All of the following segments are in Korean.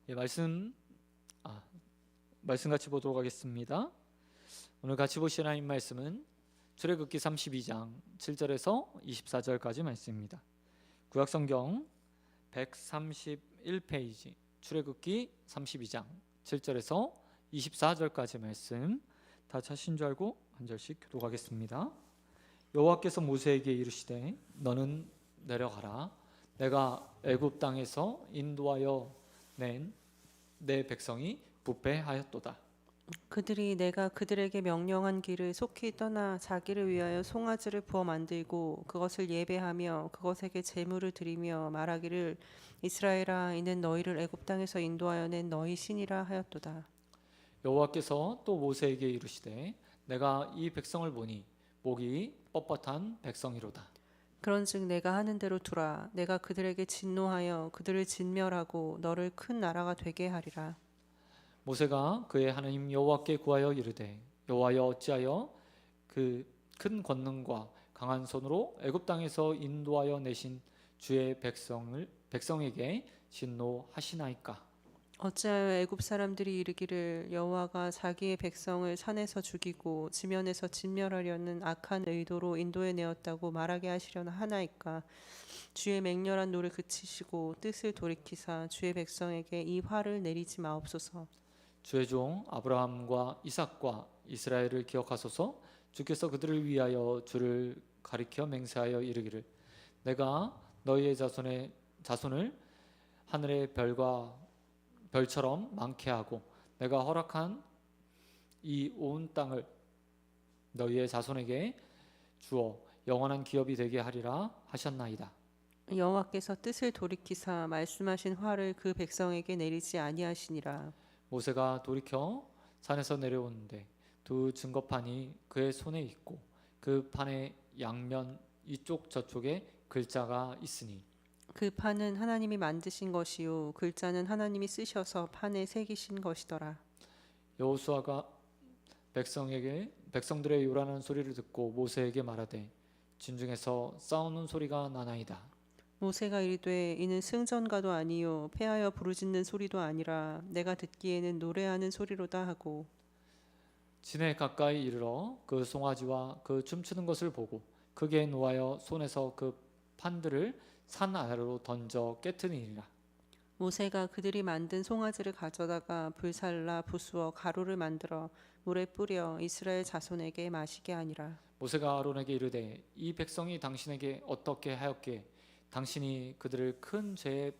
예, 말씀 같이 보도록 하겠습니다. 오늘 같이 보실 하나님 말씀은 출애굽기 32장 7절에서 24절까지 말씀입니다. 구약성경 131페이지 출애굽기 32장 7절에서 24절까지 말씀 다 찾으신 줄 알고 한 절씩 교독하겠습니다. 여호와께서 모세에게 이르시되 너는 내려가라. 내가 애굽 땅에서 인도하여 낸 내 백성이 부패하였도다. 그들이 내가 그들에게 명령한 길을 속히 떠나 자기를 위하여 송아지를 부어 만들고 그것을 예배하며 그것에게 제물을 드리며 말하기를 이스라엘아 이는 너희를 애굽 땅에서 인도하여 낸 너희 신이라 하였도다. 여호와께서 또 모세에게 이르시되 내가 이 백성을 보니 목이 뻣뻣한 백성이로다. 그런즉 내가 하는 대로 두라. 내가 그들에게 진노하여 그들을 진멸하고 너를 큰 나라가 되게 하리라. 모세가 그의 하나님 여호와께 구하여 이르되 여호와여 어찌하여 그 큰 권능과 강한 손으로 애굽 땅에서 인도하여 내신 주의 백성에게 진노하시나이까. 어찌하여 애굽 사람들이 이르기를 여호와가 자기의 백성을 산에서 죽이고 지면에서 진멸하려는 악한 의도로 인도해 내었다고 말하게 하시려나 하나이까. 주의 맹렬한 노를 그치시고 뜻을 돌이키사 주의 백성에게 이 화를 내리지 마옵소서. 주의 종 아브라함과 이삭과 이스라엘을 기억하소서. 주께서 그들을 위하여 주를 가리켜 맹세하여 이르기를 내가 너희의 자손을 하늘의 별처럼 많게 하고 내가 허락한 이 온 땅을 너희의 자손에게 주어 영원한 기업이 되게 하리라 하셨나이다. 여호와께서 뜻을 돌이키사 말씀하신 화를 그 백성에게 내리지 아니하시니라. 모세가 돌이켜 산에서 내려오는데 두 증거판이 그의 손에 있고 그 판의 양면 이쪽 저쪽에 글자가 있으니 그 판은 하나님이 만드신 것이요 글자는 하나님이 쓰셔서 판에 새기신 것이더라. 여호수아가 백성들의 요란한 소리를 듣고 모세에게 말하되 진중에서 싸우는 소리가 나나이다. 모세가 이르되 이는 승전가도 아니요 패하여 부르짖는 소리도 아니라 내가 듣기에는 노래하는 소리로다 하고 진에 가까이 이르러 그 송아지와 그 춤추는 것을 보고 크게 노하여 손에서 그 판들을 산 아래로 던져 깨트리니라. 모세가 그들이 만든 송아지를 가져다가 불살라 부수어 가루를 만들어 물에 뿌려 이스라엘 자손에게 마시게 하니라. 모세가 아론에게 이르되 이 백성이 당신에게 어떻게 하였기에 당신이 그들을 큰 죄에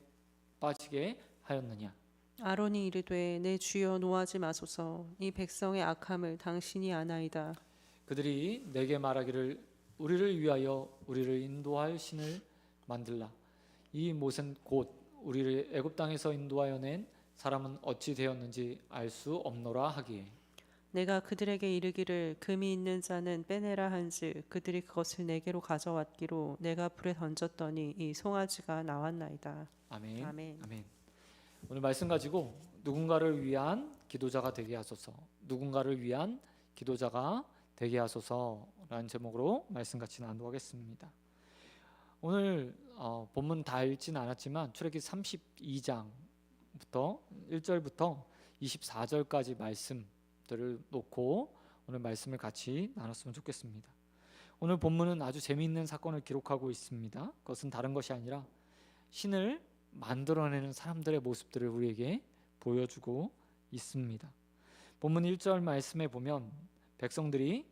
빠지게 하였느냐. 아론이 이르되 내 주여 노하지 마소서. 이 백성의 악함을 당신이 아나이다. 그들이 내게 말하기를 우리를 위하여 우리를 인도할 신을 만들라. 이 모세는 곧 우리를 애굽 땅에서 인도하여 낸 사람은 어찌 되었는지 알 수 없노라 하기에 내가 그들에게 이르기를 금이 있는 자는 빼내라 한즉 그들이 그것을 내게로 가져왔기로 내가 불에 던졌더니 이 송아지가 나왔나이다. 아멘. 아멘. 아멘. 오늘 말씀 가지고 누군가를 위한 기도자가 되게 하소서, 누군가를 위한 기도자가 되게 하소서라는 제목으로 말씀 같이 나누겠습니다. 오늘 본문 다 읽지는 않았지만 출애굽기 32장부터 1절부터 24절까지 말씀들을 놓고 오늘 말씀을 같이 나눴으면 좋겠습니다. 오늘 본문은 아주 재미있는 사건을 기록하고 있습니다. 그것은 다른 것이 아니라 신을 만들어내는 사람들의 모습들을 우리에게 보여주고 있습니다. 본문 1절 말씀에 보면 백성들이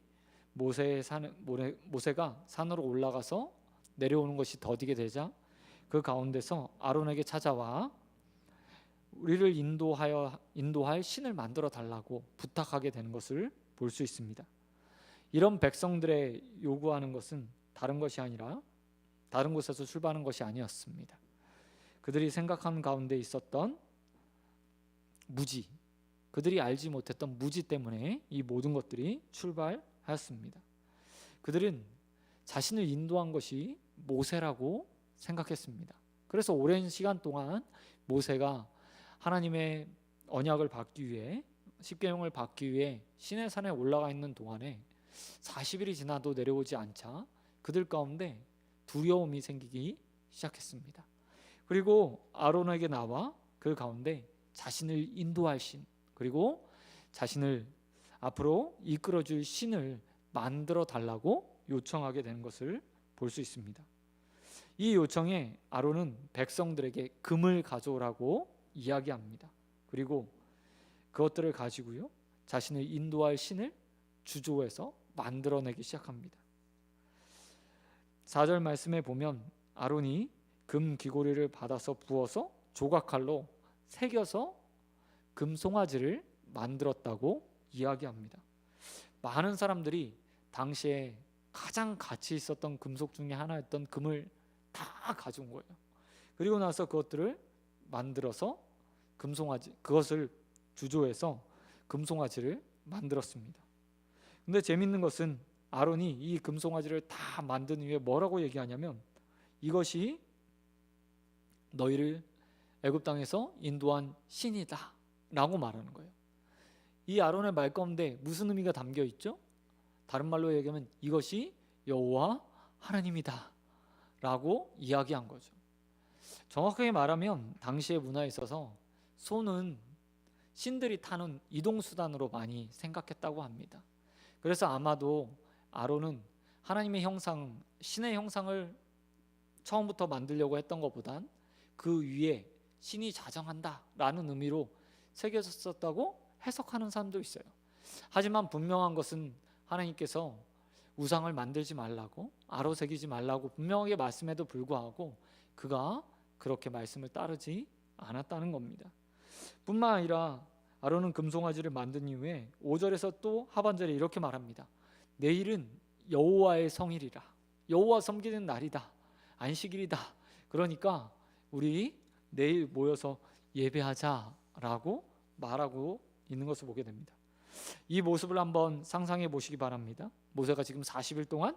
모세가 산으로 올라가서 내려오는 것이 더디게 되자 그 가운데서 아론에게 찾아와 우리를 인도할 신을 만들어 달라고 부탁하게 되는 것을 볼 수 있습니다. 이런 백성들의 요구하는 것은 다른 것이 아니라 다른 곳에서 출발하는 것이 아니었습니다. 그들이 생각한 가운데 있었던 무지, 그들이 알지 못했던 무지 때문에 이 모든 것들이 출발하였습니다. 그들은 자신을 인도한 것이 모세라고 생각했습니다. 그래서 오랜 시간 동안 모세가 하나님의 언약을 받기 위해 십계명을 받기 위해 시내산에 올라가 있는 동안에 40일이 지나도 내려오지 않자 그들 가운데 두려움이 생기기 시작했습니다. 그리고 아론에게 나와 그 가운데 자신을 인도할 신, 그리고 자신을 앞으로 이끌어줄 신을 만들어 달라고 요청하게 되는 것을 볼 수 있습니다. 이 요청에 아론은 백성들에게 금을 가져오라고 이야기합니다. 그리고 그것들을 가지고요, 자신을 인도할 신을 주조해서 만들어내기 시작합니다. 4절 말씀에 보면 아론이 금 귀고리를 받아서 부어서 조각칼로 새겨서 금 송아지를 만들었다고 이야기합니다. 많은 사람들이 당시에 가장 가치 있었던 금속 중에 하나였던 금을 다 가져온 거예요. 그리고 나서 그것들을 만들어서 금송아지, 그것을 주조해서 금송아지를 만들었습니다. 근데 재밌는 것은 아론이 이 금송아지를 다 만든 후에 뭐라고 얘기하냐면 이것이 너희를 애굽 땅에서 인도한 신이다 라고 말하는 거예요. 이 아론의 말 가운데 무슨 의미가 담겨 있죠? 다른 말로 얘기하면 이것이 여호와 하나님이다 라고 이야기한 거죠. 정확하게 말하면 당시의 문화에 있어서 소는 신들이 타는 이동수단으로 많이 생각했다고 합니다. 그래서 아마도 아론은 하나님의 형상, 신의 형상을 처음부터 만들려고 했던 것보단 그 위에 신이 자정한다라는 의미로 새겨졌었다고 해석하는 사람도 있어요. 하지만 분명한 것은 하나님께서 우상을 만들지 말라고, 아로 새기지 말라고 분명하게 말씀에도 불구하고 그가 그렇게 말씀을 따르지 않았다는 겁니다. 뿐만 아니라 아론은 금송아지를 만든 이후에 5절에서 또 하반절에 이렇게 말합니다. 내일은 여호와의 성일이라, 여호와 섬기는 날이다, 안식일이다. 그러니까 우리 내일 모여서 예배하자라고 말하고 있는 것을 보게 됩니다. 이 모습을 한번 상상해 보시기 바랍니다. 모세가 지금 40일 동안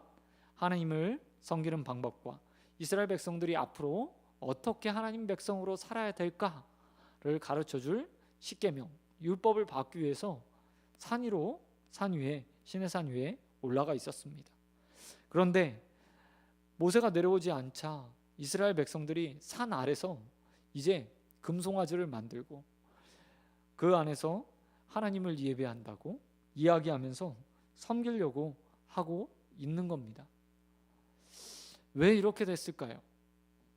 하나님을 섬기는 방법과 이스라엘 백성들이 앞으로 어떻게 하나님 백성으로 살아야 될까를 가르쳐줄 십계명, 율법을 받기 위해서 산 위에, 시내 산 위에 올라가 있었습니다. 그런데 모세가 내려오지 않자 이스라엘 백성들이 산 아래서 이제 금송아지를 만들고 그 안에서 하나님을 예배한다고 이야기하면서 섬기려고 하고 있는 겁니다. 왜 이렇게 됐을까요?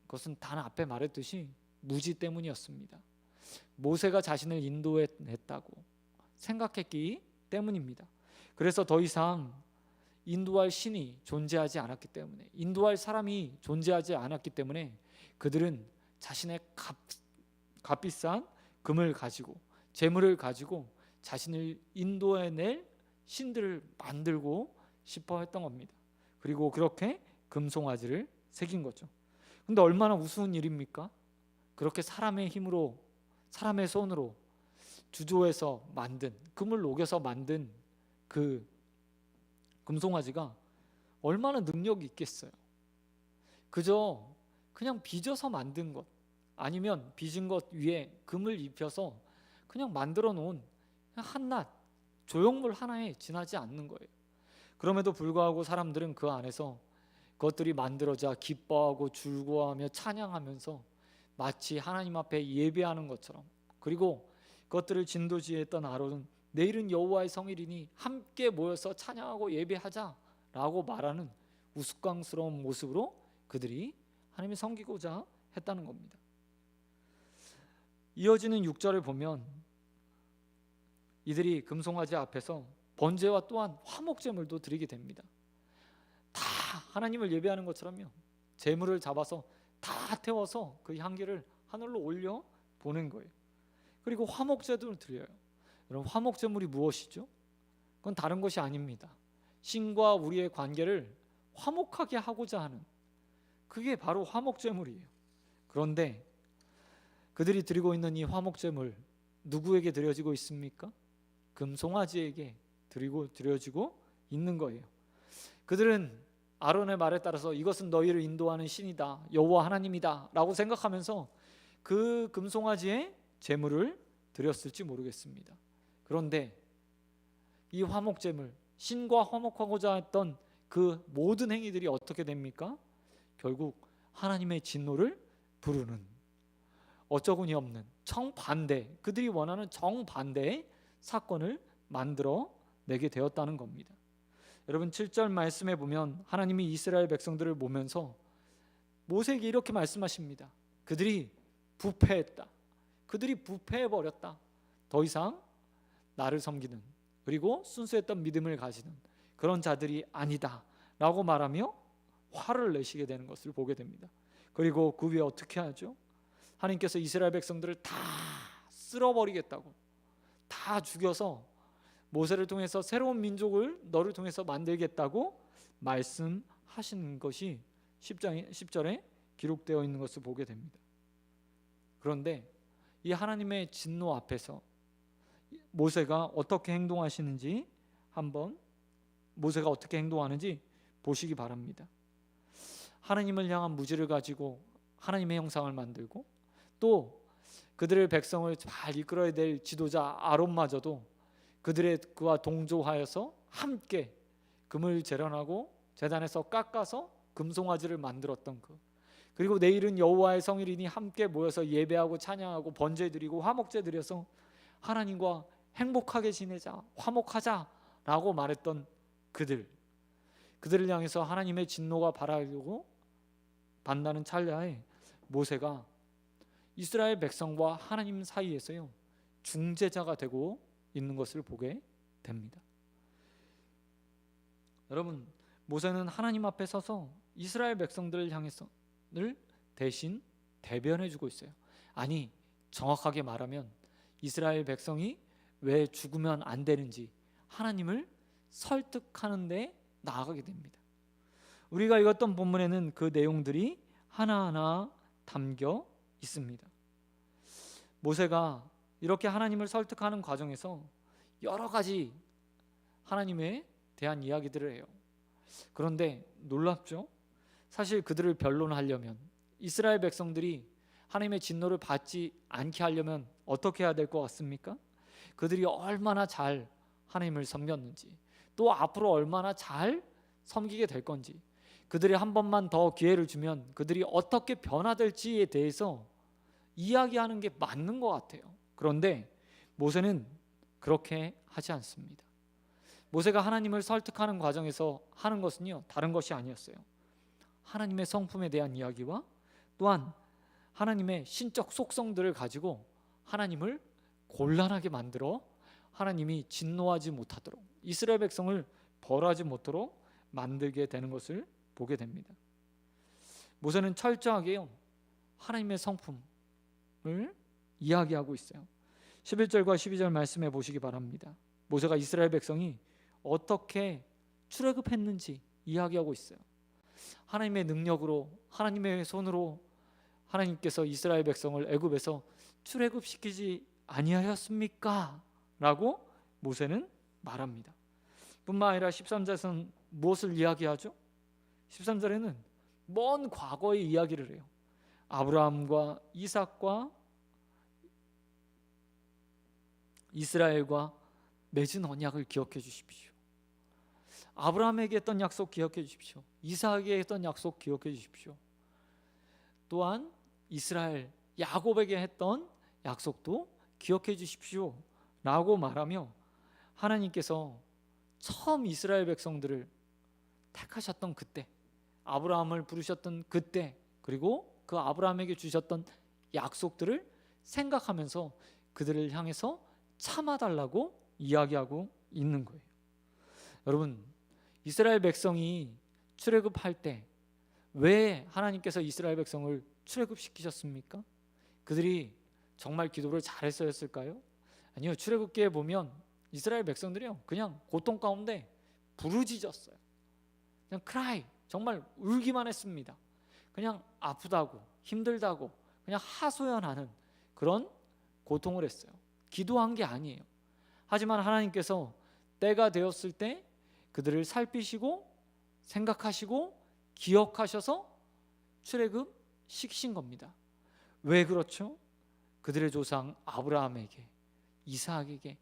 그것은 단 앞에 말했듯이 무지 때문이었습니다. 모세가 자신을 인도했다고 생각했기 때문입니다. 그래서 더 이상 인도할 신이 존재하지 않았기 때문에, 인도할 사람이 존재하지 않았기 때문에 그들은 자신의 값비싼 금을 가지고, 재물을 가지고 자신을 인도해낼 신들을 만들고 싶어 했던 겁니다. 그리고 그렇게 금송아지를 새긴 거죠. 근데 얼마나 우스운 일입니까? 그렇게 사람의 힘으로, 사람의 손으로 주조해서 만든, 금을 녹여서 만든 그 금송아지가 얼마나 능력이 있겠어요. 그저 그냥 빚어서 만든 것, 아니면 빚은 것 위에 금을 입혀서 그냥 만들어 놓은 한낱 조형물 하나에 지나지 않는 거예요. 그럼에도 불구하고 사람들은 그 안에서 그것들이 만들어져 기뻐하고 즐거워하며 찬양하면서 마치 하나님 앞에 예배하는 것처럼, 그리고 그것들을 진도지휘했던 아론은 내일은 여호와의 성일이니 함께 모여서 찬양하고 예배하자라고 말하는 우스꽝스러운 모습으로 그들이 하나님을 섬기고자 했다는 겁니다. 이어지는 6절을 보면 이들이 금송아지 앞에서 번제와 또한 화목제물도 드리게 됩니다. 다 하나님을 예배하는 것처럼요, 제물을 잡아서 다 태워서 그 향기를 하늘로 올려 보낸 거예요. 그리고 화목제도 드려요. 여러분, 화목제물이 무엇이죠? 그건 다른 것이 아닙니다. 신과 우리의 관계를 화목하게 하고자 하는, 그게 바로 화목제물이에요. 그런데 그들이 드리고 있는 이 화목제물 누구에게 드려지고 있습니까? 금송아지에게 드려지고 있는 거예요. 그들은 아론의 말에 따라서 이것은 너희를 인도하는 신이다, 여호와 하나님이다 라고 생각하면서 그 금송아지의 제물을 드렸을지 모르겠습니다. 그런데 이 화목제물, 신과 화목하고자 했던 그 모든 행위들이 어떻게 됩니까? 결국 하나님의 진노를 부르는, 어처구니 없는 정반대, 그들이 원하는 정반대의 사건을 만들어 내게 되었다는 겁니다. 여러분 7절 말씀에 보면 하나님이 이스라엘 백성들을 보면서 모세에게 이렇게 말씀하십니다. 그들이 부패했다. 그들이 부패해버렸다. 더 이상 나를 섬기는, 그리고 순수했던 믿음을 가지는 그런 자들이 아니다 라고 말하며 화를 내시게 되는 것을 보게 됩니다. 그리고 그 위에 어떻게 하죠? 하나님께서 이스라엘 백성들을 다 쓸어버리겠다고, 다 죽여서 모세를 통해서 새로운 민족을 너를 통해서 만들겠다고 말씀하신 것이 10절에 기록되어 있는 것을 보게 됩니다. 그런데 이 하나님의 진노 앞에서 모세가 어떻게 행동하시는지, 한번 모세가 어떻게 행동하는지 보시기 바랍니다. 하나님을 향한 무지를 가지고 하나님의 형상을 만들고, 또 그들의 백성을 잘 이끌어야 될 지도자 아론마저도 그와 동조하여서 함께 금을 재련하고 제단에서 깎아서 금송아지를 만들었던 그리고 내일은 여호와의 성일이니 함께 모여서 예배하고 찬양하고 번제 드리고 화목제 드려서 하나님과 행복하게 지내자, 화목하자라고 말했던 그들을 향해서 하나님의 진노가 발하려고 반다는 찰나에 모세가 이스라엘 백성과 하나님 사이에서요 중재자가 되고 있는 것을 보게 됩니다. 여러분, 모세는 하나님 앞에 서서 이스라엘 백성들을 향해서 늘 대신 대변해주고 있어요. 아니, 정확하게 말하면 이스라엘 백성이 왜 죽으면 안 되는지 하나님을 설득하는 데 나아가게 됩니다. 우리가 읽었던 본문에는 그 내용들이 하나하나 담겨 있습니다. 모세가 이렇게 하나님을 설득하는 과정에서 여러 가지 하나님에 대한 이야기들을 해요. 그런데 놀랍죠? 사실 그들을 변론하려면, 이스라엘 백성들이 하나님의 진노를 받지 않게 하려면 어떻게 해야 될 것 같습니까? 그들이 얼마나 잘 하나님을 섬겼는지, 또 앞으로 얼마나 잘 섬기게 될 건지, 그들이 한 번만 더 기회를 주면 그들이 어떻게 변화될지에 대해서 이야기하는 게 맞는 것 같아요. 그런데 모세는 그렇게 하지 않습니다. 모세가 하나님을 설득하는 과정에서 하는 것은요, 다른 것이 아니었어요. 하나님의 성품에 대한 이야기와 또한 하나님의 신적 속성들을 가지고 하나님을 곤란하게 만들어 하나님이 진노하지 못하도록, 이스라엘 백성을 벌하지 못하도록 만들게 되는 것을 보게 됩니다. 모세는 철저하게요 하나님의 성품을 이야기하고 있어요. 11절과 12절 말씀해 보시기 바랍니다. 모세가 이스라엘 백성이 어떻게 출애굽했는지 이야기하고 있어요. 하나님의 능력으로, 하나님의 손으로 하나님께서 이스라엘 백성을 애굽에서 출애굽시키지 아니하였습니까? 라고 모세는 말합니다. 뿐만 아니라 13절에서는 무엇을 이야기하죠? 13절에는 먼 과거의 이야기를 해요. 아브라함과 이삭과 이스라엘과 맺은 언약을 기억해 주십시오. 아브라함에게 했던 약속 기억해 주십시오. 이삭에게 했던 약속 기억해 주십시오. 또한 이스라엘 야곱에게 했던 약속도 기억해 주십시오 라고 말하며, 하나님께서 처음 이스라엘 백성들을 택하셨던 그때, 아브라함을 부르셨던 그때, 그리고 그 아브라함에게 주셨던 약속들을 생각하면서 그들을 향해서 참아달라고 이야기하고 있는 거예요. 여러분, 이스라엘 백성이 출애굽할 때 왜 하나님께서 이스라엘 백성을 출애굽시키셨습니까? 그들이 정말 기도를 잘했었을까요? 아니요. 출애굽기에 보면 이스라엘 백성들이요 그냥 고통 가운데 부르짖었어요. 그냥 cry, 정말 울기만 했습니다. 그냥 아프다고, 힘들다고 그냥 하소연하는 그런 고통을 했어요. 기도한 게 아니에요. 하지만 하나님께서 때가 되었을 때 그들을 살피시고 생각하시고 기억하셔서 출애굽 시키신 겁니다. 왜 그렇죠? 그들의 조상 아브라함에게, 이삭에게,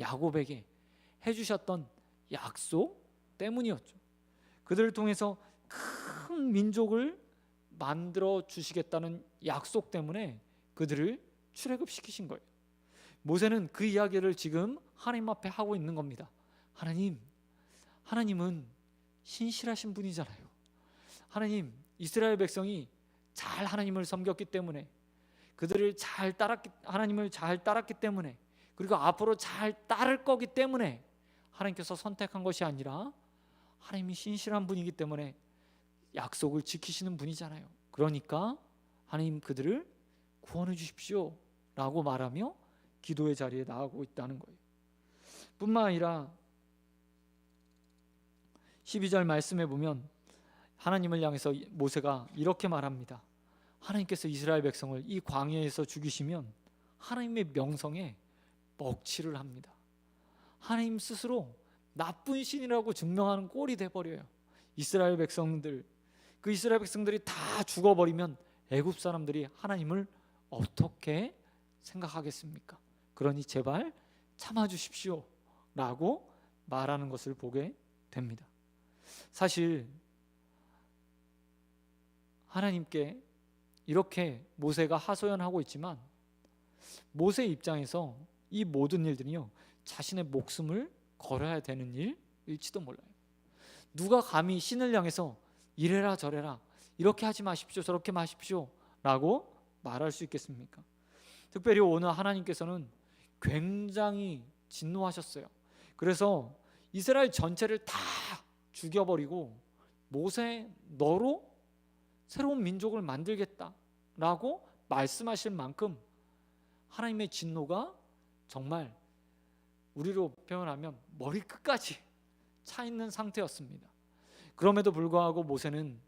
야곱에게 해주셨던 약속 때문이었죠. 그들을 통해서 큰 민족을 만들어 주시겠다는 약속 때문에 그들을 출애굽시키신 거예요. 모세는 그 이야기를 지금 하나님 앞에 하고 있는 겁니다. 하나님은 신실하신 분이잖아요. 하나님, 이스라엘 백성이 잘 하나님을 섬겼기 때문에, 하나님을 잘 따랐기 때문에, 그리고 앞으로 잘 따를 거기 때문에 하나님께서 선택한 것이 아니라 하나님이 신실한 분이기 때문에 약속을 지키시는 분이잖아요. 그러니까 하나님, 그들을 구원해 주십시오 라고 말하며 기도의 자리에 나아가고 있다는 거예요. 뿐만 아니라 12절 말씀에 보면 하나님을 향해서 모세가 이렇게 말합니다. 하나님께서 이스라엘 백성을 이 광야에서 죽이시면 하나님의 명성에 먹칠을 합니다. 하나님 스스로 나쁜 신이라고 증명하는 꼴이 돼버려요. 이스라엘 백성들이 다 죽어버리면 애굽 사람들이 하나님을 어떻게 생각하겠습니까? 그러니 제발 참아주십시오 라고 말하는 것을 보게 됩니다. 사실 하나님께 이렇게 모세가 하소연하고 있지만 모세 입장에서 이 모든 일들이요, 자신의 목숨을 걸어야 되는 일일지도 몰라요. 누가 감히 신을 향해서 이래라 저래라, 이렇게 하지 마십시오 저렇게 마십시오 라고 말할 수 있겠습니까? 특별히 오늘 하나님께서는 굉장히 진노하셨어요. 그래서 이스라엘 전체를 다 죽여버리고 모세, 너로 새로운 민족을 만들겠다라고 말씀하실 만큼 하나님의 진노가 정말 우리로 표현하면 머리끝까지 차 있는 상태였습니다. 그럼에도 불구하고 모세는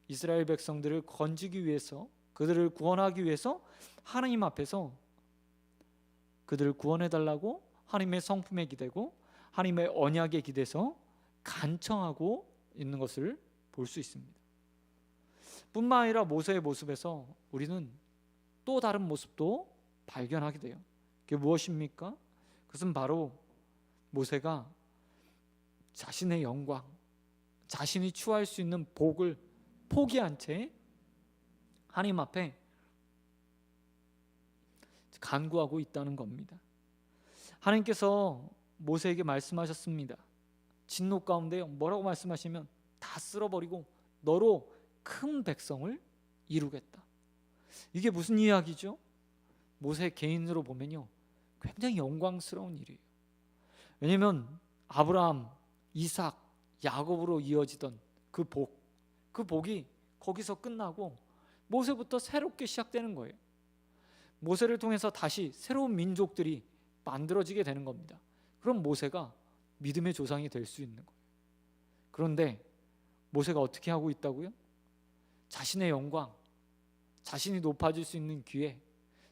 이스라엘 백성들을 건지기 위해서, 그들을 구원하기 위해서 하나님 앞에서 그들을 구원해달라고 하나님의 성품에 기대고 하나님의 언약에 기대서 간청하고 있는 것을 볼 수 있습니다. 뿐만 아니라 모세의 모습에서 우리는 또 다른 모습도 발견하게 돼요. 그게 무엇입니까? 그것은 바로 모세가 자신의 영광, 자신이 추구할 수 있는 복을 포기한 채 하나님 앞에 간구하고 있다는 겁니다. 하나님께서 모세에게 말씀하셨습니다. 진노 가운데 뭐라고 말씀하시면 다 쓸어버리고 너로 큰 백성을 이루겠다. 이게 무슨 이야기죠? 모세 개인으로 보면요, 굉장히 영광스러운 일이에요. 왜냐하면 아브라함, 이삭, 야곱으로 이어지던 그 복이 거기서 끝나고 모세부터 새롭게 시작되는 거예요. 모세를 통해서 다시 새로운 민족들이 만들어지게 되는 겁니다. 그럼 모세가 믿음의 조상이 될 수 있는 거예요. 그런데 모세가 어떻게 하고 있다고요? 자신의 영광, 자신이 높아질 수 있는 기회,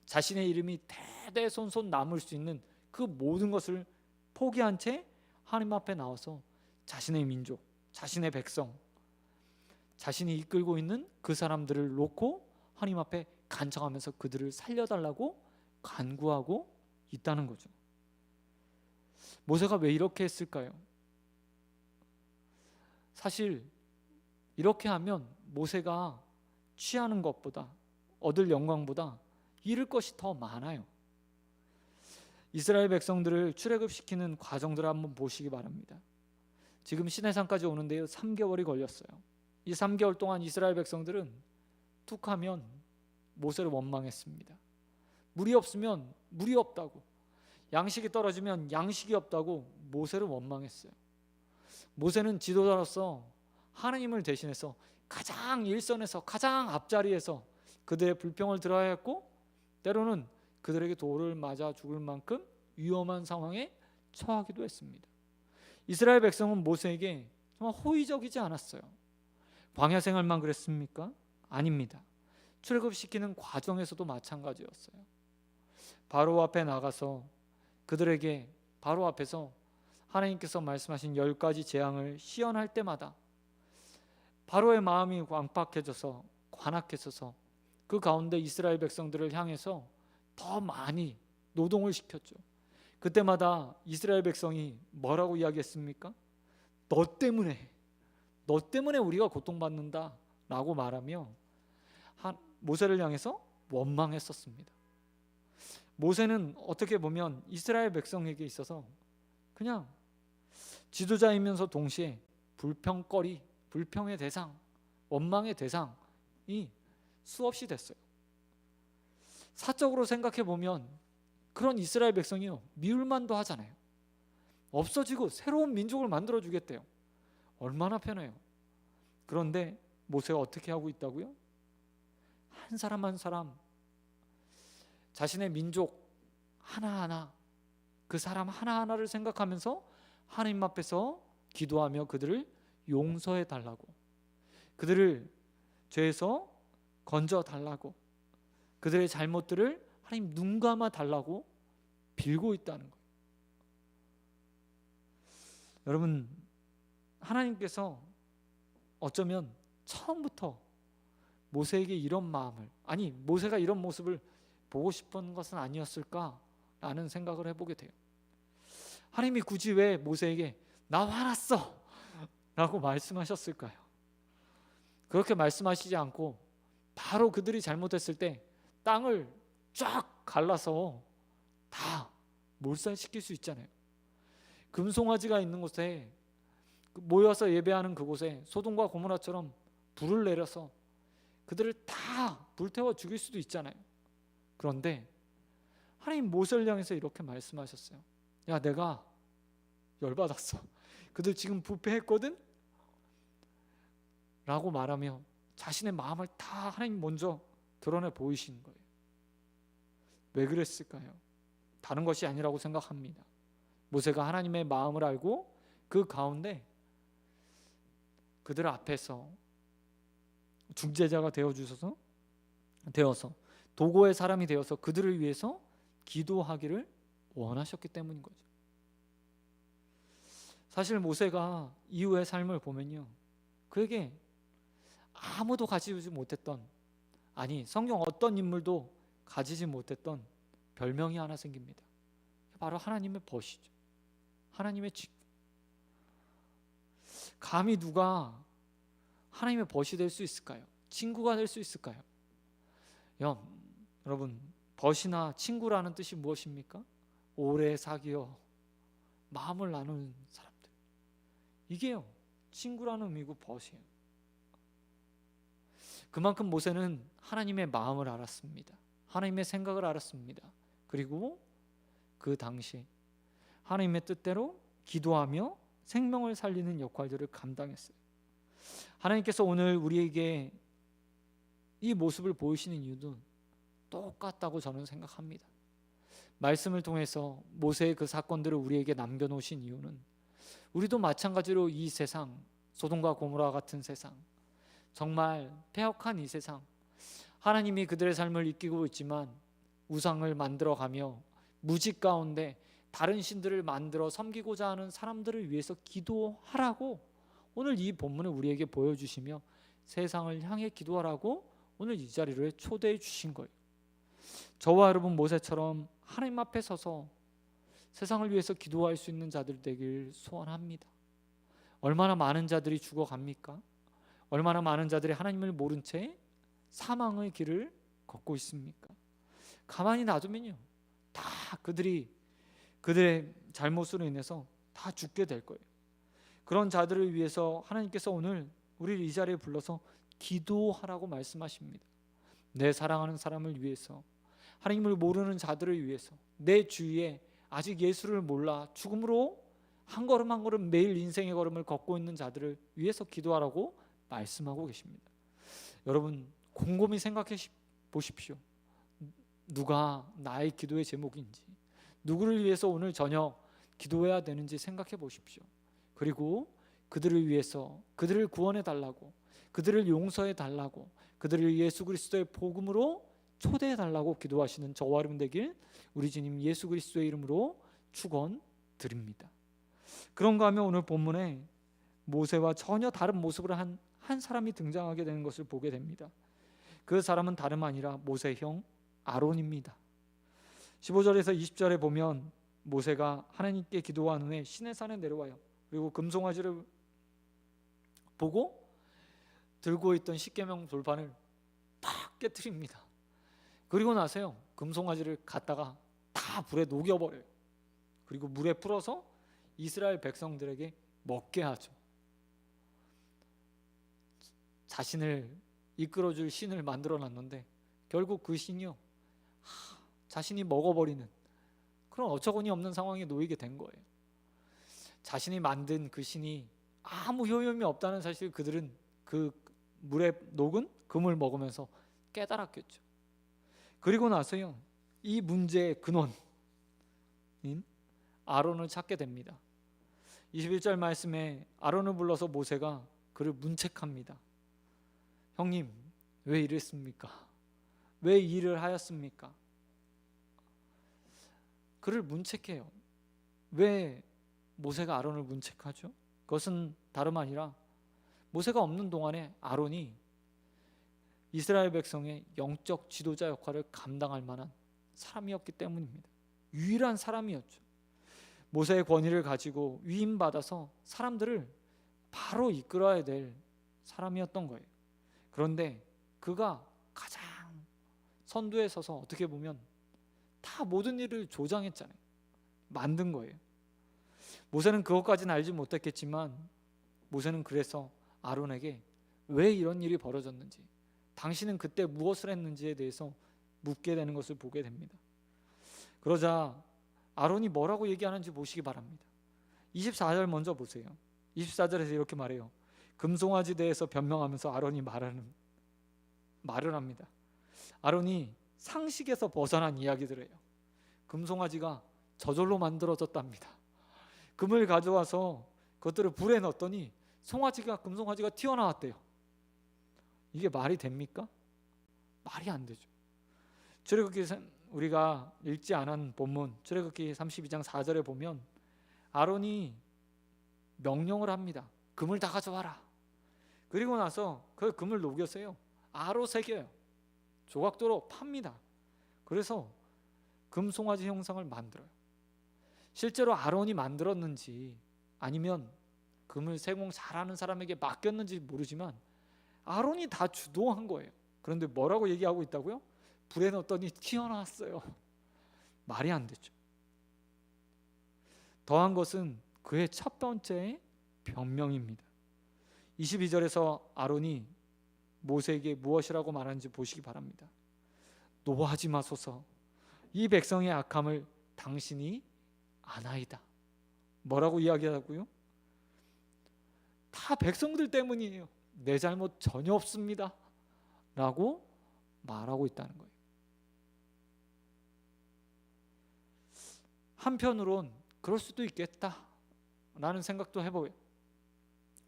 자신의 이름이 대대손손 남을 수 있는 그 모든 것을 포기한 채 하나님 앞에 나와서 자신의 민족, 자신의 백성, 자신이 이끌고 있는 그 사람들을 놓고 하나님 앞에 간청하면서 그들을 살려달라고 간구하고 있다는 거죠. 모세가 왜 이렇게 했을까요? 사실 이렇게 하면 모세가 취하는 것보다, 얻을 영광보다 잃을 것이 더 많아요. 이스라엘 백성들을 출애굽시키는 과정들을 한번 보시기 바랍니다. 지금 시내산까지 오는데요, 3개월이 걸렸어요. 이 3개월 동안 이스라엘 백성들은 툭하면 모세를 원망했습니다. 물이 없으면 물이 없다고, 양식이 떨어지면 양식이 없다고 모세를 원망했어요. 모세는 지도자로서 하나님을 대신해서 가장 일선에서, 가장 앞자리에서 그들의 불평을 들어야 했고, 때로는 그들에게 돌을 맞아 죽을 만큼 위험한 상황에 처하기도 했습니다. 이스라엘 백성은 모세에게 정말 호의적이지 않았어요. 광야 생활만 그랬습니까? 아닙니다. 출애굽시키는 과정에서도 마찬가지였어요. 바로 앞에 나가서 그들에게 바로 앞에서 하나님께서 말씀하신 10가지 재앙을 시연할 때마다 바로의 마음이 완팍해져서 관악해져서 그 가운데 이스라엘 백성들을 향해서 더 많이 노동을 시켰죠. 그때마다 이스라엘 백성이 뭐라고 이야기했습니까? 너 때문에 우리가 고통받는다 라고 말하며 모세를 향해서 원망했었습니다. 모세는 어떻게 보면 이스라엘 백성에게 있어서 그냥 지도자이면서 동시에 불평거리, 불평의 대상, 원망의 대상이 수없이 됐어요. 사적으로 생각해 보면 그런 이스라엘 백성이요, 미울만도 하잖아요. 없어지고 새로운 민족을 만들어 주겠대요. 얼마나 편해요. 그런데 모세가 어떻게 하고 있다고요? 한 사람 한 사람, 자신의 민족 하나하나, 그 사람 하나하나를 생각하면서 하나님 앞에서 기도하며 그들을 용서해 달라고, 그들을 죄에서 건져 달라고, 그들의 잘못들을 하나님 눈 감아 달라고 빌고 있다는 거예요. 여러분, 하나님께서 어쩌면 처음부터 모세에게 이런 마음을, 아니 모세가 이런 모습을 보고 싶은 것은 아니었을까라는 생각을 해보게 돼요. 하나님이 굳이 왜 모세에게 나 화났어 라고 말씀하셨을까요? 그렇게 말씀하시지 않고 바로 그들이 잘못했을 때 땅을 쫙 갈라서 다 몰살시킬 수 있잖아요. 금송아지가 있는 곳에 모여서 예배하는 그곳에 소돔과 고모라처럼 불을 내려서 그들을 다 불태워 죽일 수도 있잖아요. 그런데 하나님 모세를 향해서 이렇게 말씀하셨어요. 야, 내가 열받았어. 그들 지금 부패했거든? 라고 말하며 자신의 마음을 다 하나님 먼저 드러내 보이신 거예요. 왜 그랬을까요? 다른 것이 아니라고 생각합니다. 모세가 하나님의 마음을 알고 그 가운데 그들 앞에서 중재자가 되어서 도고의 사람이 되어서 그들을 위해서 기도하기를 원하셨기 때문인 거죠. 사실 모세가 이후의 삶을 보면요, 그에게 아무도 가지지 못했던, 아니 성경 어떤 인물도 가지지 못했던 별명이 하나 생깁니다. 바로 하나님의 벗이죠. 하나님의 직분. 감히 누가 하나님의 벗이 될 수 있을까요? 친구가 될 수 있을까요? 여러분, 벗이나 친구라는 뜻이 무엇입니까? 오래 사귀어 마음을 나누는 사람들, 이게요 친구라는 의미고 벗이에요. 그만큼 모세는 하나님의 마음을 알았습니다. 하나님의 생각을 알았습니다. 그리고 그 당시 하나님의 뜻대로 기도하며 생명을 살리는 역할들을 감당했어요. 하나님께서 오늘 우리에게 이 모습을 보이시는 이유도 똑같다고 저는 생각합니다. 말씀을 통해서 모세의 그 사건들을 우리에게 남겨놓으신 이유는 우리도 마찬가지로 이 세상, 소돔과 고모라 같은 세상, 정말 폐역한 이 세상, 하나님이 그들의 삶을 이끌고 있지만 우상을 만들어가며 무지 가운데 다른 신들을 만들어 섬기고자 하는 사람들을 위해서 기도하라고 오늘 이 본문을 우리에게 보여주시며 세상을 향해 기도하라고 오늘 이 자리를 초대해 주신 거예요. 저와 여러분 모세처럼 하나님 앞에 서서 세상을 위해서 기도할 수 있는 자들 되길 소원합니다. 얼마나 많은 자들이 죽어갑니까? 얼마나 많은 자들이 하나님을 모른 채 사망의 길을 걷고 있습니까? 가만히 놔두면요, 다 그들의 잘못으로 인해서 다 죽게 될 거예요. 그런 자들을 위해서 하나님께서 오늘 우리를 이 자리에 불러서 기도하라고 말씀하십니다. 내 사랑하는 사람을 위해서, 하나님을 모르는 자들을 위해서, 내 주위에 아직 예수를 몰라 죽음으로 한 걸음 한 걸음 매일 인생의 걸음을 걷고 있는 자들을 위해서 기도하라고 말씀하고 계십니다. 여러분 곰곰이 생각해 보십시오. 누가 나의 기도의 제목인지, 누구를 위해서 오늘 저녁 기도해야 되는지 생각해 보십시오. 그리고 그들을 위해서, 그들을 구원해 달라고, 그들을 용서해 달라고, 그들을 예수 그리스도의 복음으로 초대해 달라고 기도하시는 저와 여러분 되길 우리 주님 예수 그리스도의 이름으로 축원드립니다. 그런가 하면 오늘 본문에 모세와 전혀 다른 모습으로 한 사람이 등장하게 되는 것을 보게 됩니다. 그 사람은 다름 아니라 모세의 형 아론입니다. 15절에서 20절에 보면 모세가 하나님께 기도한 후에 시내산에 내려와요. 그리고 금송아지를 보고 들고 있던 십계명 돌판을 팍 깨트립니다. 그리고 나서요 금송아지를 갖다가 다 불에 녹여버려요. 그리고 물에 풀어서 이스라엘 백성들에게 먹게 하죠. 자신을 이끌어줄 신을 만들어놨는데 결국 그 신이요, 자신이 먹어버리는 그런 어처구니 없는 상황에 놓이게 된 거예요. 자신이 만든 그 신이 아무 효용이 없다는 사실 그들은 그 물에 녹은 금을 먹으면서 깨달았겠죠. 그리고 나서요, 이 문제의 근원인 아론을 찾게 됩니다. 21절 말씀에 아론을 불러서 모세가 그를 문책합니다. 형님, 왜 이랬습니까? 왜 이 일을 하였습니까? 그를 문책해요. 왜 모세가 아론을 문책하죠? 그것은 다름 아니라 모세가 없는 동안에 아론이 이스라엘 백성의 영적 지도자 역할을 감당할 만한 사람이었기 때문입니다. 유일한 사람이었죠. 모세의 권위를 가지고 위임받아서 사람들을 바로 이끌어야 될 사람이었던 거예요. 그런데 그가 가장 선두에 서서 어떻게 보면 다 모든 일을 조장했잖아요. 만든 거예요. 모세는 그것까지는 알지 못했겠지만 모세는 그래서 아론에게 왜 이런 일이 벌어졌는지, 당신은 그때 무엇을 했는지에 대해서 묻게 되는 것을 보게 됩니다. 그러자 아론이 뭐라고 얘기하는지 보시기 바랍니다. 24절 먼저 보세요. 24절에서 이렇게 말해요. 금송아지대에서 변명하면서 아론이 말을 합니다. 아론이 상식에서 벗어난 이야기들을 해요. 금송아지가 저절로 만들어졌답니다. 금을 가져와서 그것들을 불에 넣었더니 금송아지가 튀어나왔대요. 이게 말이 됩니까? 말이 안 되죠. 출애굽기 우리가 읽지 않은 본문 출애굽기 32장 4절에 보면 아론이 명령을 합니다. 금을 다 가져와라. 그리고 나서 그 금을 녹여서요, 아로 새겨요. 조각도로 팝니다. 그래서 금송아지 형상을 만들어요. 실제로 아론이 만들었는지 아니면 금을 세공 잘하는 사람에게 맡겼는지 모르지만 아론이 다 주도한 거예요. 그런데 뭐라고 얘기하고 있다고요? 불에 넣었더니 튀어나왔어요. 말이 안 되죠. 더한 것은 그의 첫 번째 변명입니다. 22절에서 아론이 모세에게 무엇이라고 말하는지 보시기 바랍니다. 노하지 마소서, 이 백성의 악함을 당신이 아나이다. 뭐라고 이야기하고요? 다 백성들 때문이에요. 내 잘못 전혀 없습니다. 라고 말하고 있다는 거예요. 한편으론 그럴 수도 있겠다 라는 생각도 해보요.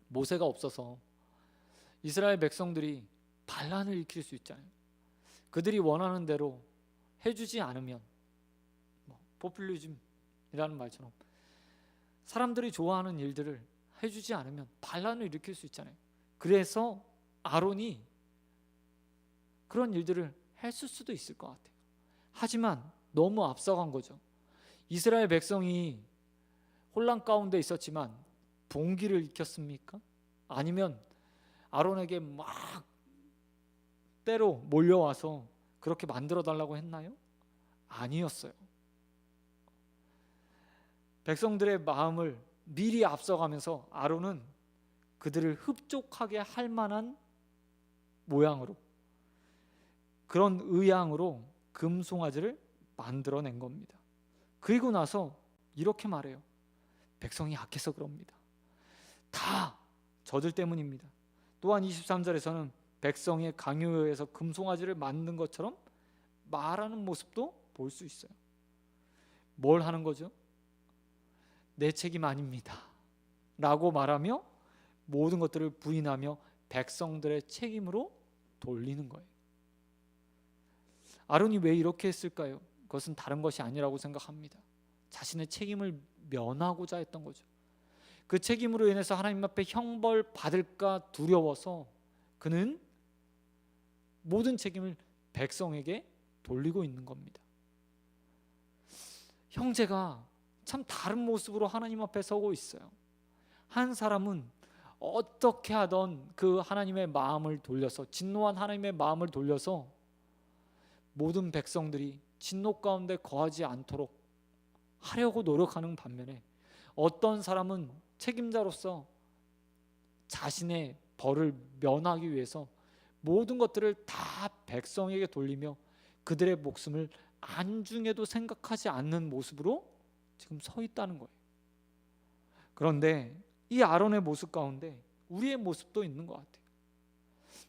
모세가 없어서 이스라엘 백성들이 반란을 일으킬 수 있잖아요. 그들이 원하는 대로 해주지 않으면 포퓰리즘이라는 말처럼 사람들이 좋아하는 일들을 해주지 않으면 반란을 일으킬 수 있잖아요. 그래서 아론이 그런 일들을 했을 수도 있을 것 같아요. 하지만 너무 앞서간 거죠. 이스라엘 백성이 혼란 가운데 있었지만 봉기를 익혔습니까? 아니면 아론에게 막 때로 몰려와서 그렇게 만들어 달라고 했나요? 아니었어요. 백성들의 마음을 미리 앞서가면서 아론은 그들을 흡족하게 할 만한 모양으로, 그런 의향으로 금송아지를 만들어낸 겁니다. 그리고 나서 이렇게 말해요. 백성이 악해서 그럽니다. 다 저들 때문입니다. 또한 23절에서는 백성의 강요에 의해서 금송아지를 만든 것처럼 말하는 모습도 볼 수 있어요. 뭘 하는 거죠? 내 책임 아닙니다 라고 말하며 모든 것들을 부인하며 백성들의 책임으로 돌리는 거예요. 아론이 왜 이렇게 했을까요? 그것은 다른 것이 아니라고 생각합니다. 자신의 책임을 면하고자 했던 거죠. 그 책임으로 인해서 하나님 앞에 형벌 받을까 두려워서 그는 모든 책임을 백성에게 돌리고 있는 겁니다. 형제가 참 다른 모습으로 하나님 앞에 서고 있어요. 한 사람은 어떻게 하던 그 하나님의 마음을 돌려서, 진노한 하나님의 마음을 돌려서 모든 백성들이 진노 가운데 거하지 않도록 하려고 노력하는 반면에 어떤 사람은 책임자로서 자신의 벌을 면하기 위해서 모든 것들을 다 백성에게 돌리며 그들의 목숨을 안중에도 생각하지 않는 모습으로 지금 서 있다는 거예요. 그런데 이 아론의 모습 가운데 우리의 모습도 있는 것 같아요.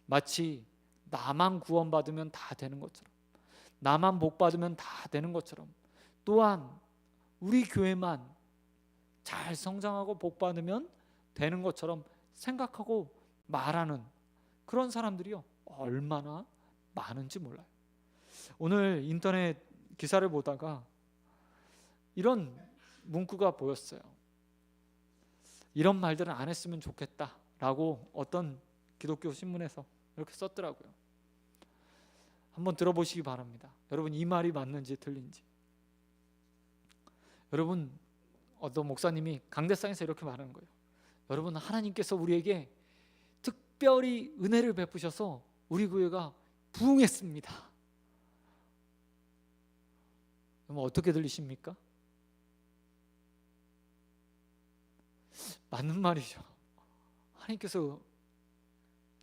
마치 나만 구원받으면 다 되는 것처럼, 나만 복받으면 다 되는 것처럼, 또한 우리 교회만 잘 성장하고 복받으면 되는 것처럼 생각하고 말하는 그런 사람들이요, 얼마나 많은지 몰라요. 오늘 인터넷 기사를 보다가 이런 문구가 보였어요. 이런 말들은 안 했으면 좋겠다라고 어떤 기독교 신문에서 이렇게 썼더라고요. 한번 들어보시기 바랍니다. 여러분, 이 말이 맞는지 틀린지. 여러분, 어떤 목사님이 강대상에서 이렇게 말하는 거예요. 여러분, 하나님께서 우리에게 특별히 은혜를 베푸셔서 우리 교회가 부흥했습니다. 여러분, 어떻게 들리십니까? 맞는 말이죠. 하나님께서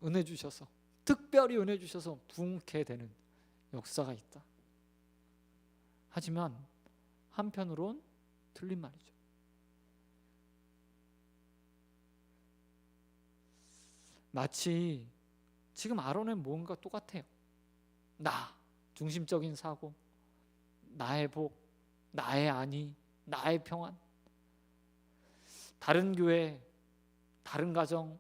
은혜 주셔서, 특별히 은혜 주셔서 부흥케 되는 역사가 있다. 하지만 한편으론 틀린 말이죠. 마치 지금 아론의 뭔가 똑같아요. 나 중심적인 사고, 나의 복, 나의 안위, 나의 평안. 다른 교회, 다른 가정,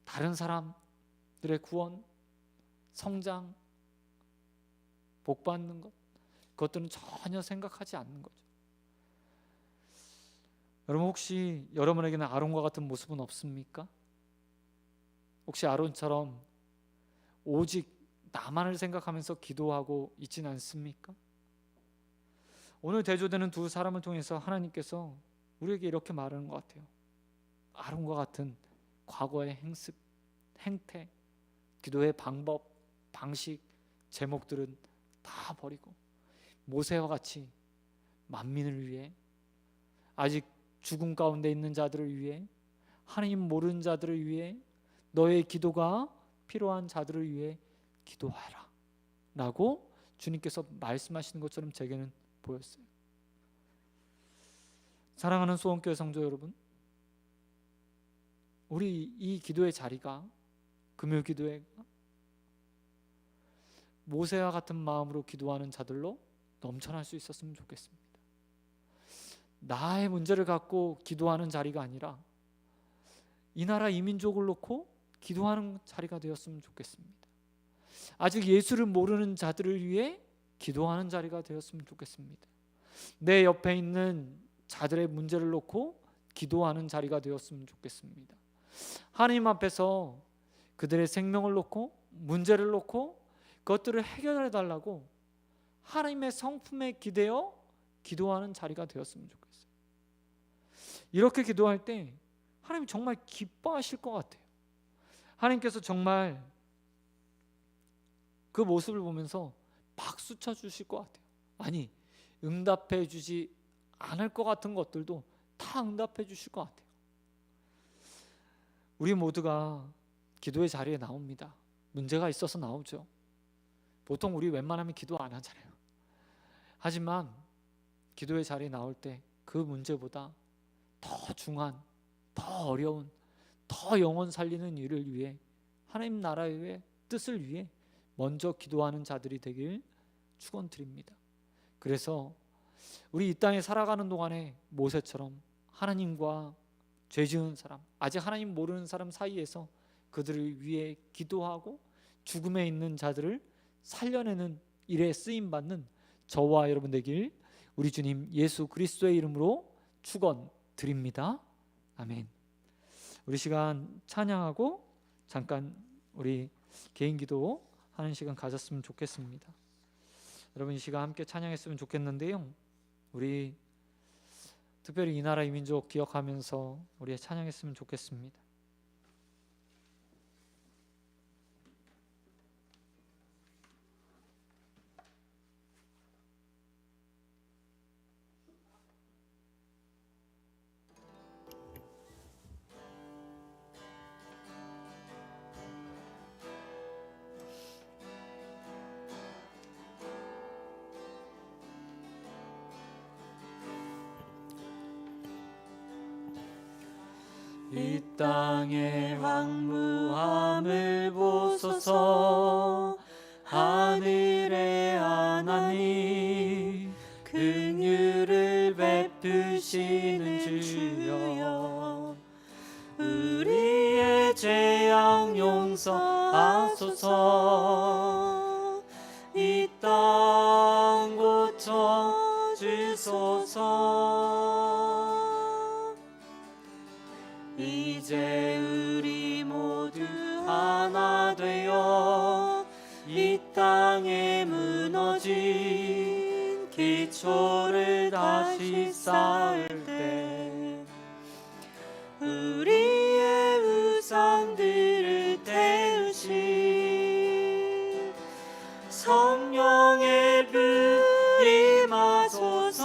다른 사람들의 구원, 성장, 복받는 것, 그것들은 전혀 생각하지 않는 거죠. 여러분, 혹시 여러분에게는 아론과 같은 모습은 없습니까? 혹시 아론처럼 오직 나만을 생각하면서 기도하고 있지는 않습니까? 오늘 대조되는 두 사람을 통해서 하나님께서 우리에게 이렇게 말하는 것 같아요. 아론과 같은 과거의 행습, 행태, 기도의 방법, 방식, 제목들은 다 버리고 모세와 같이 만민을 위해, 아직 죽음 가운데 있는 자들을 위해, 하나님 모르는 자들을 위해, 너의 기도가 필요한 자들을 위해 기도하라 라고 주님께서 말씀하시는 것처럼 제게는 보였어요. 사랑하는 수원교회 성도 여러분, 우리 이 기도의 자리가, 금요 기도회가 모세와 같은 마음으로 기도하는 자들로 넘쳐날 수 있었으면 좋겠습니다. 나의 문제를 갖고 기도하는 자리가 아니라 이 나라 이 민족을 놓고 기도하는 자리가 되었으면 좋겠습니다. 아직 예수를 모르는 자들을 위해 기도하는 자리가 되었으면 좋겠습니다. 내 옆에 있는 자들의 문제를 놓고 기도하는 자리가 되었으면 좋겠습니다. 하나님 앞에서 그들의 생명을 놓고, 문제를 놓고 그것들을 해결해 달라고 하나님의 성품에 기대어 기도하는 자리가 되었으면 좋겠어요. 이렇게 기도할 때 하나님 정말 기뻐하실 것 같아요. 하나님께서 정말 그 모습을 보면서 박수 쳐 주실 것 같아요. 아니, 응답해 주지 않을 것 같은 것들도 다 응답해 주실 것 같아요. 우리 모두가 기도의 자리에 나옵니다. 문제가 있어서 나오죠. 보통 우리 웬만하면 기도 안 하잖아요. 하지만 기도의 자리에 나올 때 그 문제보다 더 중한, 더 어려운, 더 영혼 살리는 일을 위해, 하나님 나라의 뜻을 위해 먼저 기도하는 자들이 되길 축원드립니다. 그래서 우리 이 땅에 살아가는 동안에 모세처럼 하나님과 죄 지은 사람, 아직 하나님 모르는 사람 사이에서 그들을 위해 기도하고 죽음에 있는 자들을 살려내는 일에 쓰임받는 저와 여러분 되길 우리 주님 예수 그리스도의 이름으로 축원드립니다. 아멘. 우리 시간 찬양하고 잠깐 우리 개인 기도 하는 시간 가졌으면 좋겠습니다. 여러분, 이 시간 함께 찬양했으면 좋겠는데요, 우리 특별히 이 나라 이 민족 기억하면서 우리 찬양했으면 좋겠습니다. 이 땅의 황무함을 보소서. 하늘의 하나님 긍휼을 베푸시는 주여, 우리의 죄악 용서하소서. 이 땅 고쳐 주소서. 이제 우리 모두 하나 되어 이 땅에 무너진 기초를 다시 쌓을 때 우리의 우상들을 태우신 성령의 불 임하소서.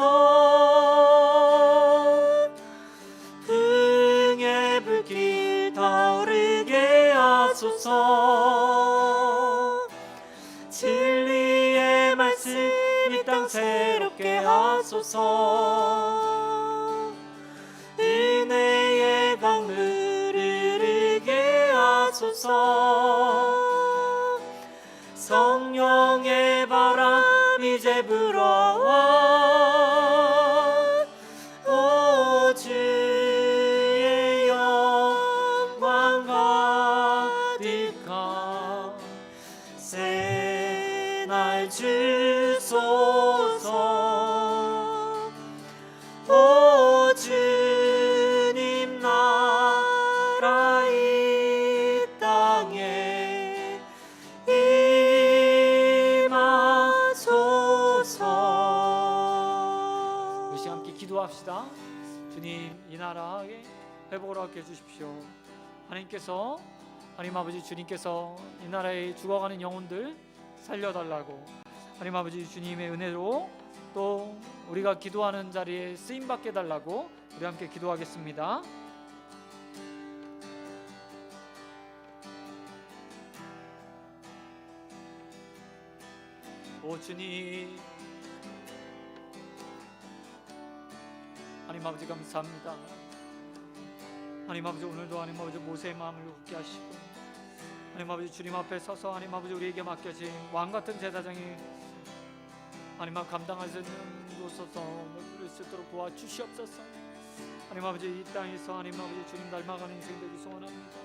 흥의 불길 타오르게 하소서. 진리의 말씀 이 땅 새롭게 하소서. 은혜의 강물을 흐르게 하소서. 성령의 바람 이제 불어와 오 주의 영광 가득한 새날 주소서. 오 주님 나라 이 땅에 임하소서. 우리 함께 기도합시다. 주님, 이 나라에 회복을 하게 해주십시오. 하나님께서, 하나님 아버지 주님께서 이 나라에 죽어가는 영혼들 살려달라고, 하나님 아버지 주님의 은혜로 또 우리가 기도하는 자리에 쓰임받게 달라고 우리 함께 기도하겠습니다. 오 주님, 하나님 아버지 감사합니다. 하나님 아버지 오늘도 하나님 아버지 모세의 마음을 웃게 하시고 하나님 아버지 주님 앞에 서서 하나님 아버지 우리에게 맡겨진 왕같은 제사장이 하나님 아버지 감당할 수 있는 곳에서 우리를 수 있도록 도와주시옵소서. 하나님 아버지 이 땅에서 하나님 아버지 주님 닮아가는 인생 되기 소원합니다.